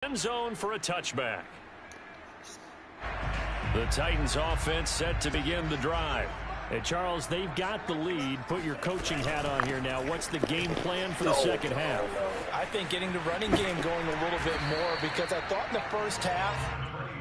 End zone for a touchback. The Titans offense set to begin the drive. Hey, Charles, they've got the lead. Put your coaching hat on here now. What's the game plan for the second half? I think getting the running game going a little bit more, because I thought in the first half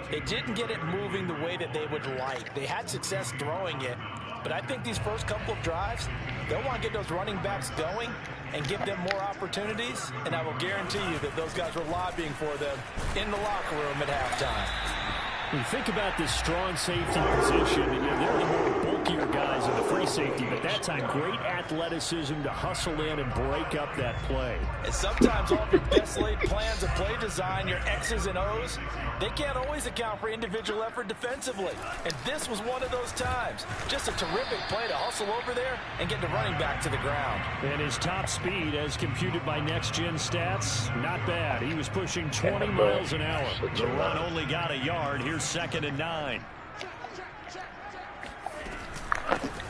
they didn't get it moving the way that they would like. They had success throwing it, but I think these first couple of drives, they'll want to get those running backs going and give them more opportunities, and I will guarantee you that those guys were lobbying for them in the locker room at halftime. You think about this strong safety position, and they're the more bulkier guys in the free safety, but that time great athleticism to hustle in and break up that play. And sometimes all of your best laid plans of play design, your X's and O's, they can't always account for individual effort defensively. And this was one of those times. Just a terrific play to hustle over there and get the running back to the ground. And his top speed, as computed by next-gen stats, not bad. He was pushing 20 miles an hour. The run only got a yard. Here's 2nd and 9.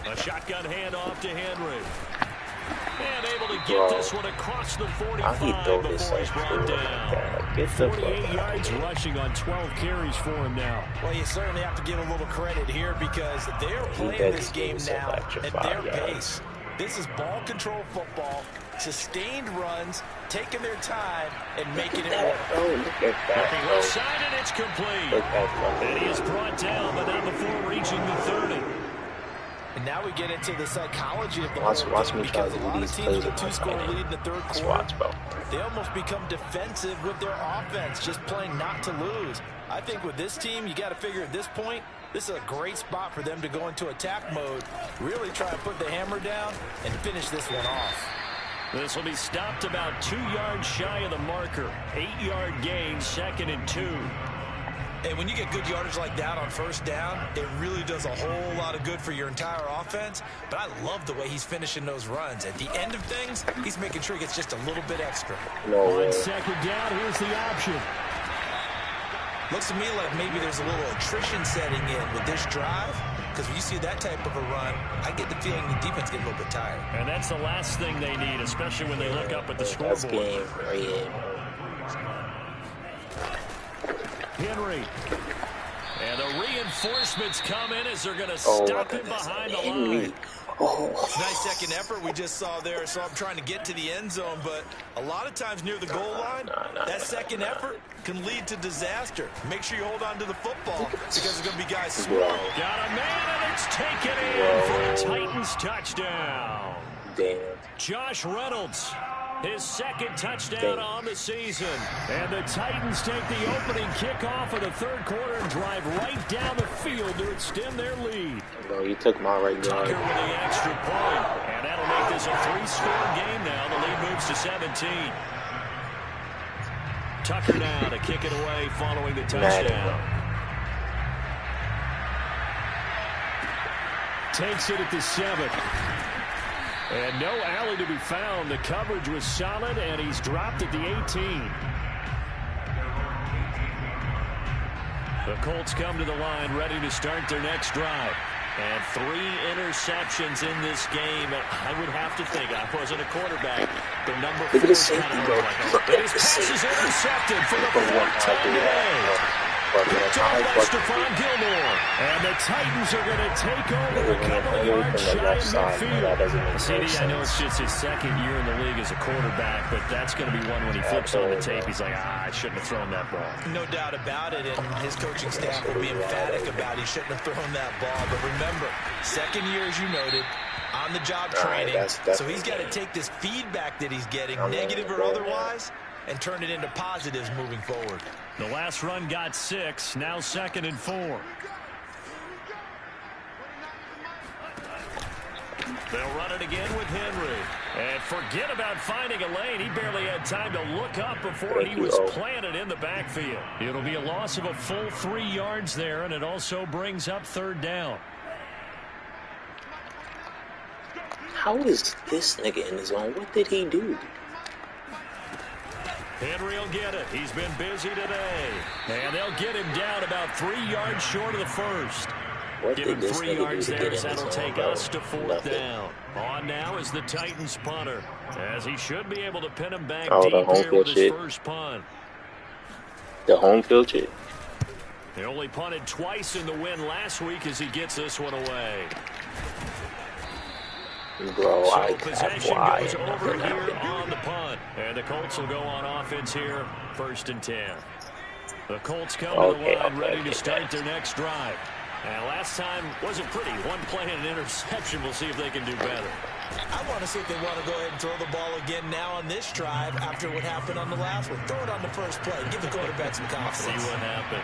A shotgun handoff to Henry. And able to get this one across the 45 before he's brought down. 48 yards rushing on 12 carries for him now. Well, you certainly have to give a little credit here, because they're playing this game now at their pace. This is ball control football, sustained runs, taking their time, and making it work. Looking left side, and it's complete. And he is brought down, but not before reaching the 30. And now we get into the psychology of the whole game, because a lot of teams with a 2-score lead in the third quarter, they almost become defensive with their offense, just playing not to lose. I think with this team, you got to figure at this point, this is a great spot for them to go into attack mode, really try to put the hammer down and finish this one off. This will be stopped about 2 yards shy of the marker. 8-yard gain, 2nd and 2. And when you get good yardage like that on first down, it really does a whole lot of good for your entire offense. But I love the way he's finishing those runs. At the end of things, he's making sure he gets just a little bit extra. On 2nd down, here's the option. Looks to me like maybe there's a little attrition setting in with this drive, because when you see that type of a run, I get the feeling the defense gets a little bit tired. And that's the last thing they need, especially when they look up at the scoreboard. Henry. And the reinforcements come in as they're going to stop him behind the line. Nice second effort we just saw there. So I'm trying to get to the end zone, but a lot of times near the goal line, that second effort can lead to disaster. Make sure you hold on to the football, because there's going to be guys swarming. Got a man, and it's taken in for a Titans touchdown. Josh Reynolds, his 2nd touchdown on the season. And the Titans take the opening kickoff of the third quarter and drive right down the field to extend their lead. Bro, you took my right Tucker guard. with the extra point. And that'll make this a 3-score game now. The lead moves to 17. Tucker now to kick it away following the touchdown. Takes it at the 7. And no alley to be found. The coverage was solid, and he's dropped at the 18. The Colts come to the line, ready to start their next drive. And 3 interceptions in this game. I would have to think, I wasn't a quarterback, but number 4 is kind of like, but his pass is intercepted for the 4th time today. Stephon Gilmore. And the Titans are going to take over a couple of yards shy of midfield. CD, I know it's just his 2nd year in the league as a quarterback, but that's going to be one when he flips on the tape. He's like, I shouldn't have thrown that ball. No doubt about it, and his coaching staff will be emphatic about he shouldn't have thrown that ball. But remember, 2nd year, as you noted, on-the-job training. So he's got to take this feedback that he's getting, negative or otherwise, and turn it into positives moving forward. The last run got 6, now 2nd and 4. They'll run it again with Henry. And forget about finding a lane. He barely had time to look up before he was planted in the backfield. It'll be a loss of a full 3 yards there, and it also brings up 3rd down. How is this nigga in the zone? What did he do? Henry will get it. He's been busy today. And they'll get him down about 3 yards short of the 1st. Give him 3 yards there, as that'll take us to 4th down. On now is the Titans punter, as he should be able to pin him back deep here with his first punt. The home field shit. He only punted twice in the win last week as he gets this one away. Bro, so possession goes over here on the punt. And the Colts will go on offense here, 1st and 10. The Colts come to the line ready to start their next drive. And last time wasn't pretty. One play and an interception. We'll see if they can do better. I want to see if they want to go ahead and throw the ball again now on this drive after what happened on the last one. Throw it on the first play. Give the quarterback some confidence. See what happens.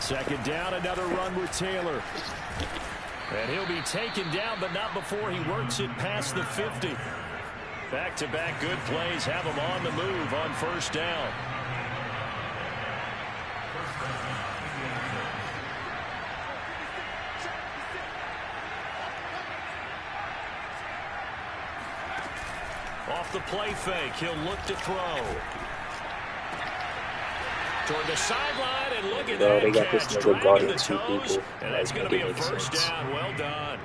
Second down, another run with Taylor. And he'll be taken down, but not before he works it past the 50. Back-to-back good plays have him on the move on 1st down. Off the play fake, he'll look to throw. Toward the sideline, and look at that they got catch, this nigga guarding the 2 toes, people. and that's going to be a 1st down. Well done.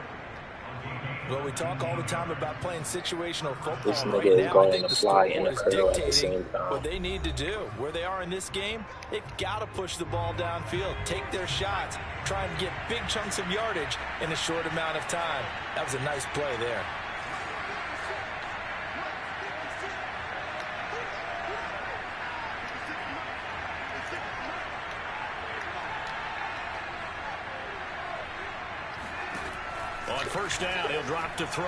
Well, we talk all the time about playing situational football. This nigga right is now, going I think to the fly score and a is curl at the dictating same time. what they need to do. Where they are in this game, they've got to push the ball downfield, take their shots, try and get big chunks of yardage in a short amount of time. That was a nice play there. On 1st down, he'll drop to throw.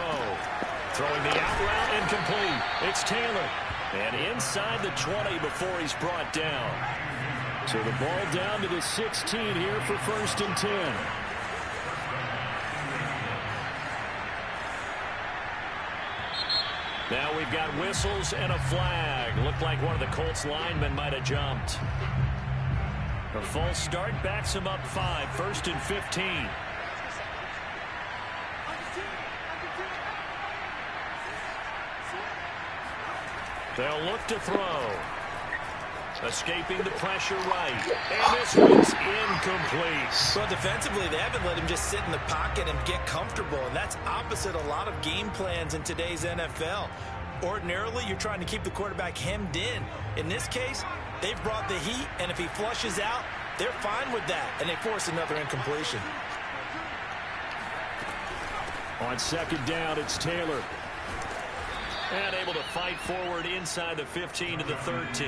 Throwing the out route, incomplete. It's Taylor. And inside the 20 before he's brought down. So the ball down to the 16 here for 1st and 10. Now we've got whistles and a flag. Looked like one of the Colts linemen might have jumped. A false start backs him up 5, 1st and 15. They'll look to throw. Escaping the pressure right. And this one's incomplete. So defensively, they haven't let him just sit in the pocket and get comfortable. And that's opposite a lot of game plans in today's NFL. Ordinarily, you're trying to keep the quarterback hemmed in. In this case, they've brought the heat, and if he flushes out, they're fine with that. And they force another incompletion. On 2nd down, it's Taylor. And able to fight forward inside the 15 to the 13.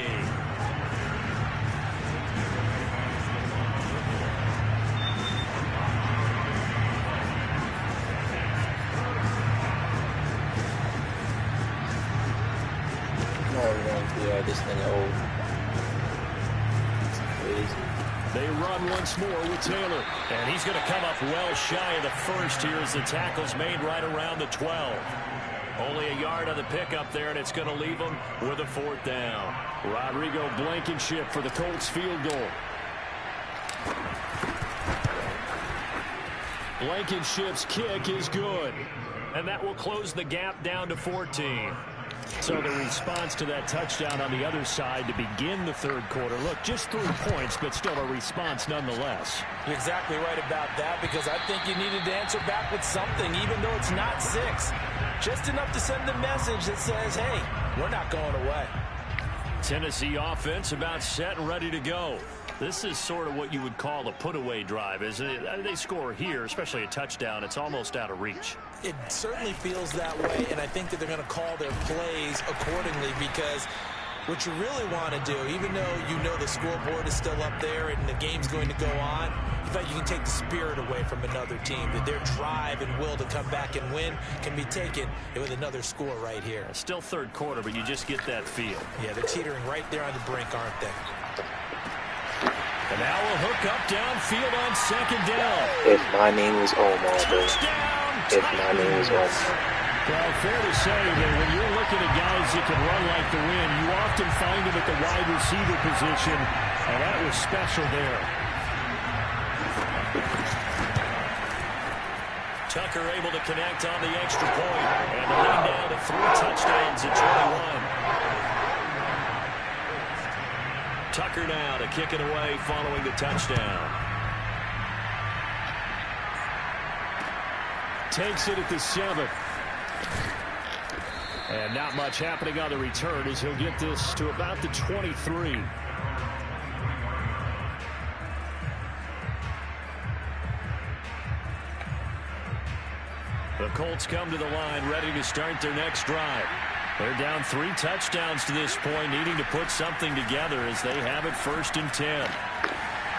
Yeah, this thing old. Crazy. They run once more with Taylor. And he's going to come up well shy of the 1st here as the tackle's made right around the 12. Only a yard on the pickup there, and it's going to leave him with a 4th down. Rodrigo Blankenship for the Colts field goal. Blankenship's kick is good. And that will close the gap down to 14. So the response to that touchdown on the other side to begin the 3rd quarter. Look, just 3 points, but still a response nonetheless. You're exactly right about that, because I think you needed to answer back with something, even though it's not 6. Just enough to send a message that says, hey, we're not going away. Tennessee offense about set and ready to go. This is sort of what you would call a put-away drive, isn't it? They score here, especially a touchdown. It's almost out of reach. It certainly feels that way, and I think that they're going to call their plays accordingly, because what you really want to do, even though you know the scoreboard is still up there and the game's going to go on, you feel like you can take the spirit away from another team, that their drive and will to come back and win can be taken with another score right here. Still 3rd quarter, but you just get that feel. Yeah, they're teetering right there on the brink, aren't they? And now we'll hook up downfield on 2nd down. If my name was Omar, bro. If my name was Omar. Well, fair to say that when you're looking at guys that can run like the wind, you often find them at the wide receiver position, and that was special there. Tucker able to connect on the extra point, and the lead now to 3 touchdowns at 21. Tucker now to kick it away following the touchdown. takes it at the 7. And not much happening on the return as he'll get this to about the 23. The Colts come to the line ready to start their next drive. They're down 3 touchdowns to this point, needing to put something together as they have it 1st and 10.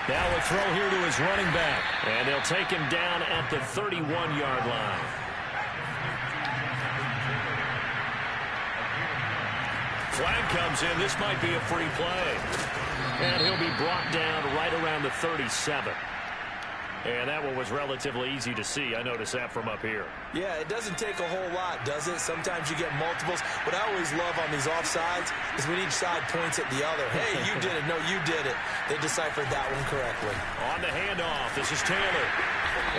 Now a throw here to his running back, and they'll take him down at the 31-yard line. Flag comes in. This might be a free play. And he'll be brought down right around the 37. And that one was relatively easy to see. I noticed that from up here. Yeah, it doesn't take a whole lot, does it? Sometimes you get multiples. What I always love on these offsides is when each side points at the other. Hey, you did it. No, you did it. They deciphered that one correctly. On the handoff, this is Taylor.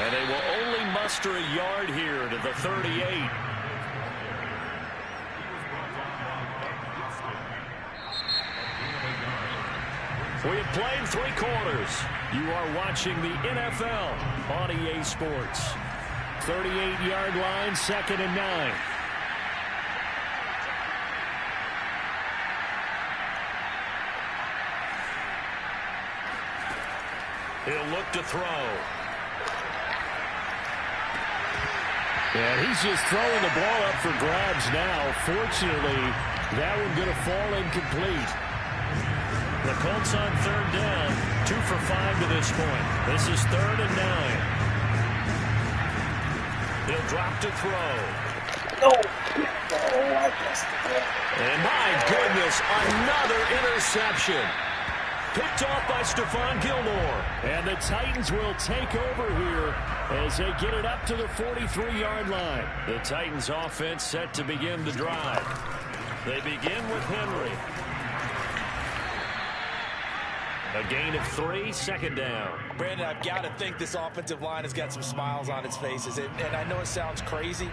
And they will only muster a yard here to the 38. We have played 3 quarters. You are watching the NFL on EA Sports. 38-yard line, 2nd and 9. He'll look to throw. And he's just throwing the ball up for grabs now. Fortunately, that one going to fall incomplete. The Colts on 3rd down, 2 for 5 to this point. This is 3rd and 9. He'll drop to throw. No. Oh, I missed it. And my goodness, another interception. Picked off by Stephon Gilmore. And the Titans will take over here as they get it up to the 43-yard line. The Titans offense set to begin the drive. They begin with Henry. A gain of 3, 2nd down. Brandon, I've got to think this offensive line has got some smiles on its faces. And I know it sounds crazy,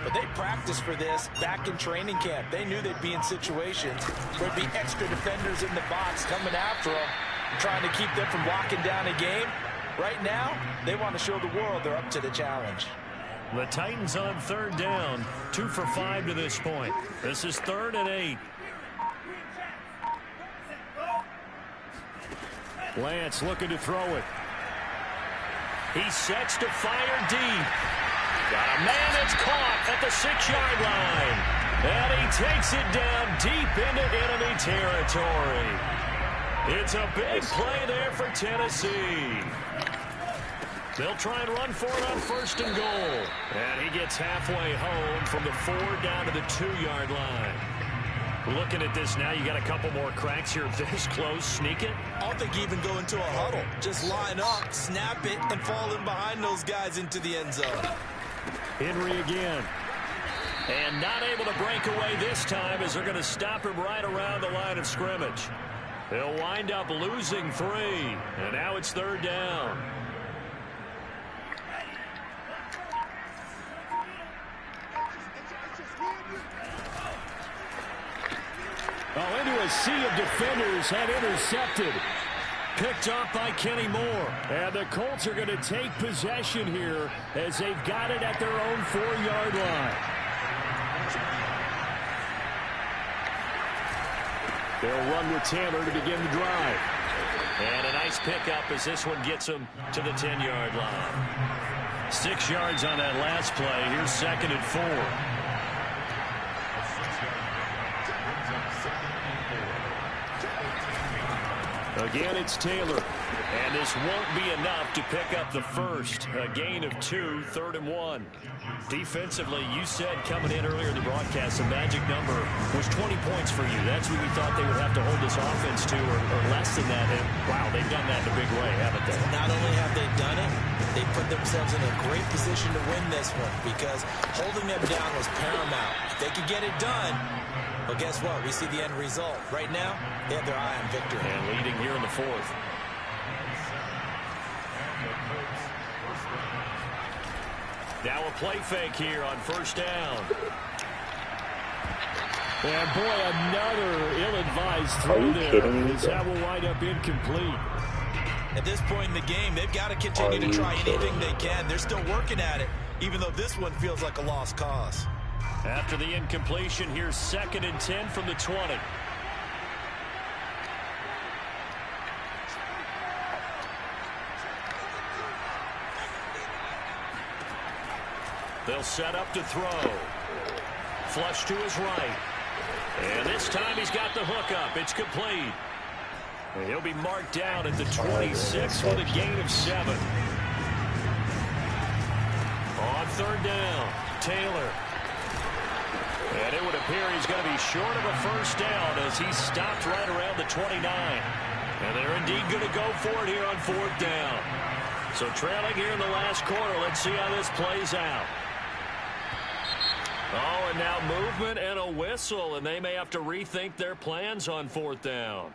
but they practiced for this back in training camp. They knew they'd be in situations where there'd be extra defenders in the box coming after them, trying to keep them from locking down a game. Right now, they want to show the world they're up to the challenge. The Titans on 3rd down, 2 for 5 to this point. This is 3rd and 8. Lance looking to throw it. He sets to fire deep. Got a man that's caught at the 6-yard line. And he takes it down deep into enemy territory. It's a big play there for Tennessee. They'll try and run for it on 1st and goal. And he gets halfway home from the 4 down to the 2-yard line. Looking at this now, you got a couple more cracks here. This close, sneak it. I don't think you even go into a huddle. Just line up, snap it, and fall in behind those guys into the end zone. Henry again. And not able to break away this time as they're going to stop him right around the line of scrimmage. He'll wind up losing 3. And now it's 3rd down. Oh, into a sea of defenders and intercepted. Picked off by Kenny Moore. And the Colts are going to take possession here as they've got it at their own 4-yard line. They'll run with Taylor to begin the drive. And a nice pickup as this one gets them to the 10-yard line. 6 yards on that last play. Here's 2nd and 4. Again, it's Taylor. And this won't be enough to pick up the first. A gain of 2, 3rd and 1. Defensively, you said coming in earlier in the broadcast, the magic number was 20 points for you. That's what we thought they would have to hold this offense to, or less than that. And, wow, they've done that in a big way, haven't they? Not only have they done it, they put themselves in a great position to win this one because holding them down was paramount. If they could get it done, well, guess what? We see the end result. Right now, they have their eye on victory. And leading here in the 4th. Now a play fake here on 1st down. And boy, another ill-advised throw there. That will wind up incomplete. At this point in the game, they've got to continue to try anything they can. They're still working at it, even though this one feels like a lost cause. After the incompletion, here's 2nd and 10 from the 20. They'll set up to throw. Flush to his right. And this time he's got the hook up. It's complete. And he'll be marked down at the 26 with a gain of 7. On 3rd down, Taylor. And it would appear he's going to be short of a first down as he stopped right around the 29. And they're indeed going to go for it here on 4th down. So trailing here in the last quarter. Let's see how this plays out. Oh, and now movement and a whistle, and they may have to rethink their plans on 4th down.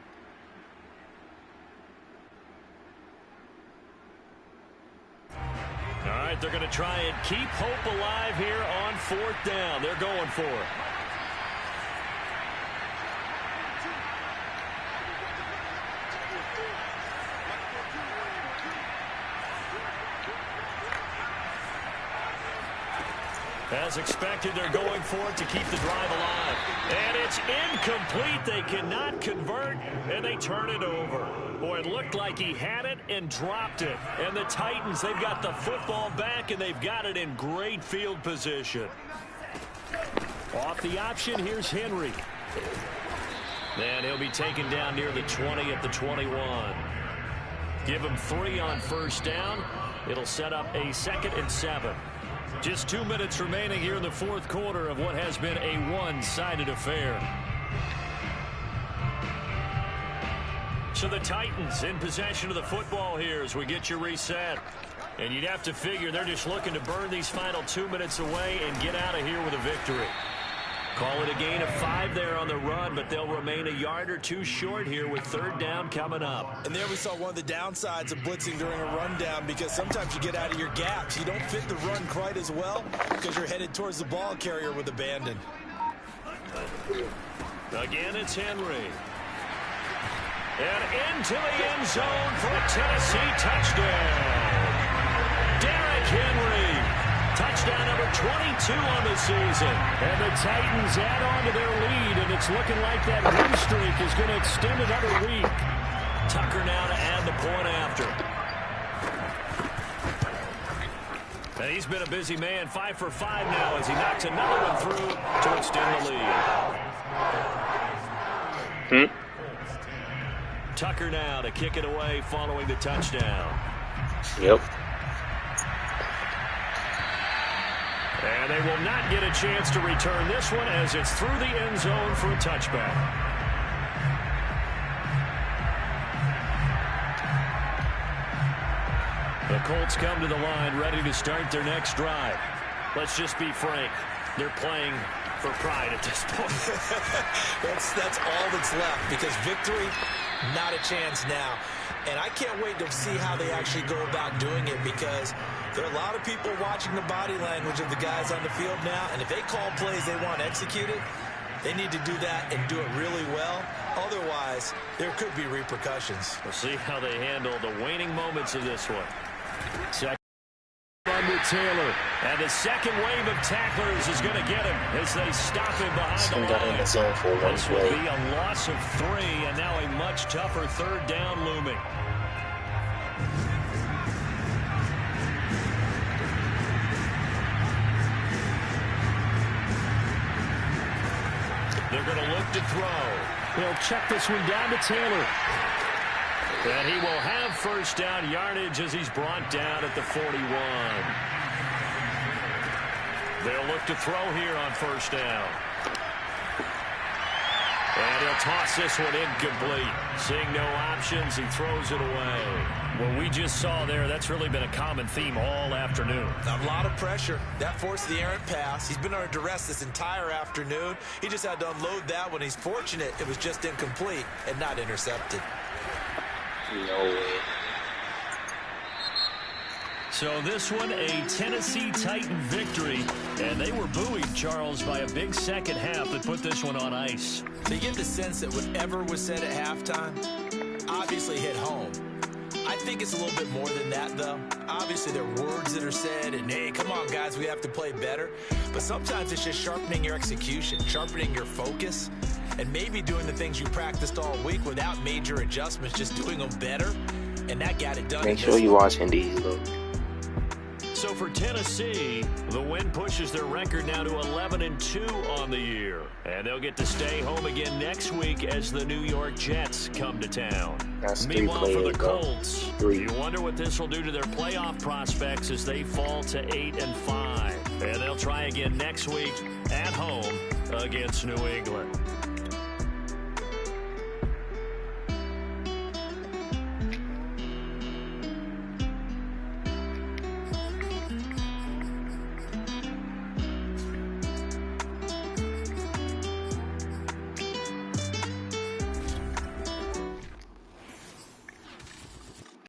All right, they're going to try and keep hope alive here on 4th down. They're going for it. As expected, they're going for it to keep the drive alive. And it's incomplete. They cannot convert, and they turn it over. Boy, it looked like he had it and dropped it. And the Titans, they've got the football back, and they've got it in great field position. Off the option, here's Henry. And he'll be taken down near the 20 at the 21. Give him 3 on first down. It'll set up a 2nd and 7. Just 2 minutes remaining here in the 4th quarter of what has been a one-sided affair. So the Titans in possession of the football here as we get you reset. And you'd have to figure they're just looking to burn these final 2 minutes away and get out of here with a victory. Call it a gain of 5 there on the run, but they'll remain a yard or 2 short here with 3rd down coming up. And there we saw one of the downsides of blitzing during a rundown, because sometimes you get out of your gaps. You don't fit the run quite as well because you're headed towards the ball carrier with abandon. Again, it's Henry. And into the end zone for a Tennessee touchdown. Derrick Henry. Touchdown number 22 on the season. And the Titans add on to their lead, and it's looking like that win streak is going to extend another week. Tucker now to add the point after. And he's been a busy man, 5 for 5 now as he knocks another one through to extend the lead. Tucker now to kick it away following the touchdown. Yep. And they will not get a chance to return this one as it's through the end zone for a touchback. The Colts come to the line ready to start their next drive. Let's just be frank. They're playing for pride at this point. That's all that's left, because victory, not a chance now. And I can't wait to see how they actually go about doing it, because there are a lot of people watching the body language of the guys on the field now, and if they call plays they want executed, they need to do that and do it really well. Otherwise, there could be repercussions. We'll see how they handle the waning moments of this one. Second run with Taylor, and the second wave of tacklers is going to get him as they stop him behind the line. Got in the zone for one This will be a loss of 3, and now a much tougher 3rd down looming. They're going to look to throw. They'll check this one down to Taylor. And he will have first down yardage as he's brought down at the 41. They'll look to throw here on first down. And he'll toss this one incomplete. Seeing no options, he throws it away. What we just saw there, that's really been a common theme all afternoon. A lot of pressure. That forced the errant pass. He's been under duress this entire afternoon. He just had to unload that one. He's fortunate it was just incomplete and not intercepted. No way. So this one, a Tennessee Titan victory. And they were buoyed, Charles, by a big second half that put this one on ice. So you get the sense that whatever was said at halftime obviously hit home. I think it's a little bit more than that, though. Obviously, there are words that are said, and, hey, come on, guys, we have to play better. But sometimes it's just sharpening your execution, sharpening your focus, and maybe doing the things you practiced all week without major adjustments, just doing them better. And that got it done. Make sure you're watching these, though. So for Tennessee, the win pushes their record now to 11-2 on the year. And they'll get to stay home again next week as the New York Jets come to town. That's Meanwhile, for the Colts, Three. you wonder what this will do to their playoff prospects as they fall to 8-5. And they'll try again next week at home against New England.